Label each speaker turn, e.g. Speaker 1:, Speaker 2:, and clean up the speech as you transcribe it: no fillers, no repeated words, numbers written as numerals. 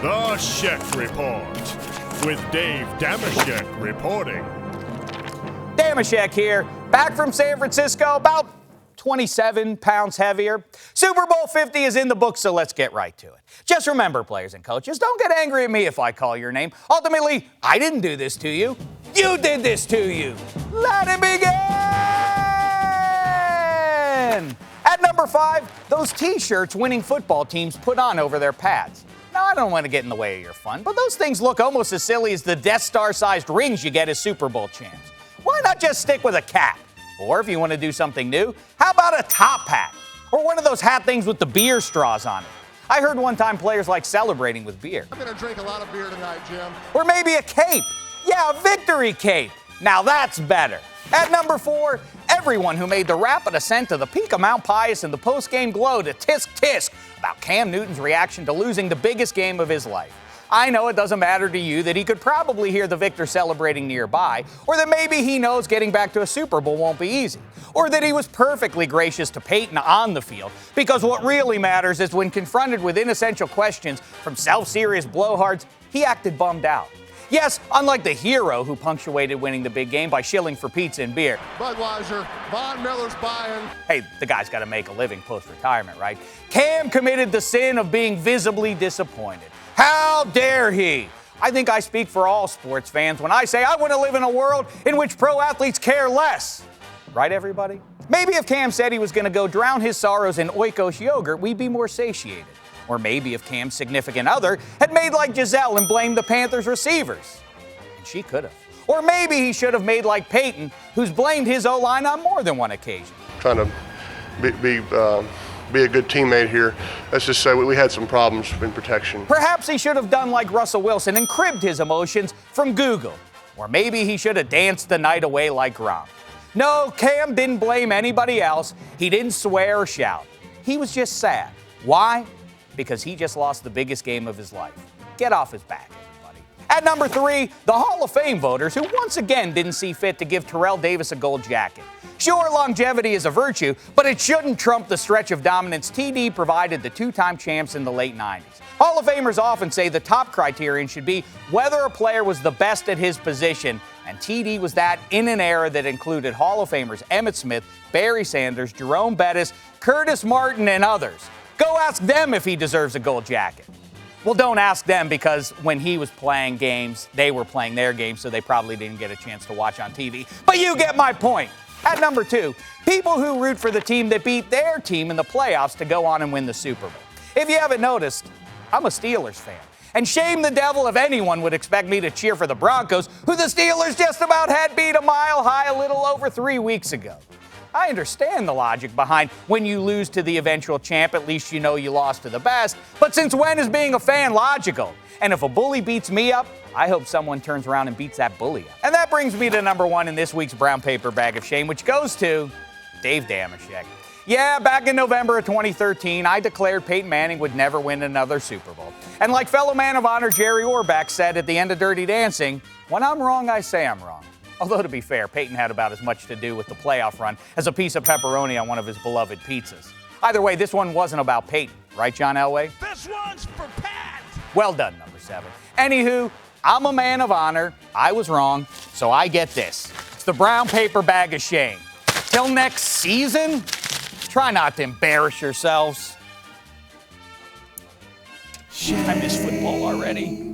Speaker 1: The Shek Report with Dave Damashek reporting.
Speaker 2: Damashek here, back from San Francisco, about 27 pounds heavier. Super Bowl 50 is in the books, so let's get right to it. Just remember, players and coaches, don't get angry at me if I call your name. Ultimately, I didn't do this to you. You did this to you. Let it begin! At number 5, those T-shirts winning football teams put on over their pads. Now, I don't want to get in the way of your fun, but those things look almost as silly as the Death Star-sized rings you get as Super Bowl champs. Why not just stick with a cap? Or if you want to do something new, how about a top hat? Or one of those hat things with the beer straws on it. I heard one time players like celebrating with beer.
Speaker 3: I'm going to drink a lot of beer tonight, Jim.
Speaker 2: Or maybe a cape. Yeah, a victory cape. Now that's better. At number 4, everyone who made the rapid ascent to the peak of Mount Pious in the post-game glow to tisk-tisk about Cam Newton's reaction to losing the biggest game of his life. I know it doesn't matter to you that he could probably hear the victor celebrating nearby, or that maybe he knows getting back to a Super Bowl won't be easy, or that he was perfectly gracious to Peyton on the field, because what really matters is when confronted with inessential questions from self-serious blowhards, he acted bummed out. Yes, unlike the hero who punctuated winning the big game by shilling for pizza and beer.
Speaker 3: Budweiser, Von Miller's buying.
Speaker 2: Hey, the guy's got to make a living post-retirement, right? Cam committed the sin of being visibly disappointed. How dare he? I think I speak for all sports fans when I say I want to live in a world in which pro athletes care less. Right, everybody? Maybe if Cam said he was going to go drown his sorrows in Oikos yogurt, we'd be more satiated. Or maybe if Cam's significant other had made like Giselle and blamed the Panthers receivers. And she could have. Or maybe he should have made like Peyton, who's blamed his O-line on more than one occasion.
Speaker 3: Trying to be a good teammate here. Let's just say we had some problems in protection.
Speaker 2: Perhaps he should have done like Russell Wilson and cribbed his emotions from Google. Or maybe he should have danced the night away like Gronk. No, Cam didn't blame anybody else. He didn't swear or shout. He was just sad. Why? Because he just lost the biggest game of his life. Get off his back, everybody. At number 3, the Hall of Fame voters who once again didn't see fit to give Terrell Davis a gold jacket. Sure, longevity is a virtue, but it shouldn't trump the stretch of dominance TD provided the two-time champs in the late 90s. Hall of Famers often say the top criterion should be whether a player was the best at his position, and TD was that in an era that included Hall of Famers Emmitt Smith, Barry Sanders, Jerome Bettis, Curtis Martin, and others. Go ask them if he deserves a gold jacket. Well, don't ask them because when he was playing games, they were playing their games, so they probably didn't get a chance to watch on TV. But you get my point. At number 2, people who root for the team that beat their team in the playoffs to go on and win the Super Bowl. If you haven't noticed, I'm a Steelers fan. And shame the devil if anyone would expect me to cheer for the Broncos, who the Steelers just about had beat a mile high a little over 3 weeks ago. I understand the logic behind when you lose to the eventual champ, at least you know you lost to the best. But since when is being a fan logical? And if a bully beats me up, I hope someone turns around and beats that bully up. And that brings me to number 1 in this week's brown paper bag of shame, which goes to Dave Damashek. Yeah, back in November of 2013, I declared Peyton Manning would never win another Super Bowl. And like fellow man of honor Jerry Orbach said at the end of Dirty Dancing, when I'm wrong, I say I'm wrong. Although, to be fair, Peyton had about as much to do with the playoff run as a piece of pepperoni on one of his beloved pizzas. Either way, this one wasn't about Peyton, right, John Elway?
Speaker 1: This one's for Pat.
Speaker 2: Well done, number 7. Anywho, I'm a man of honor. I was wrong, so I get this. It's the brown paper bag of shame. Till next season, try not to embarrass yourselves. Shit, I miss football already.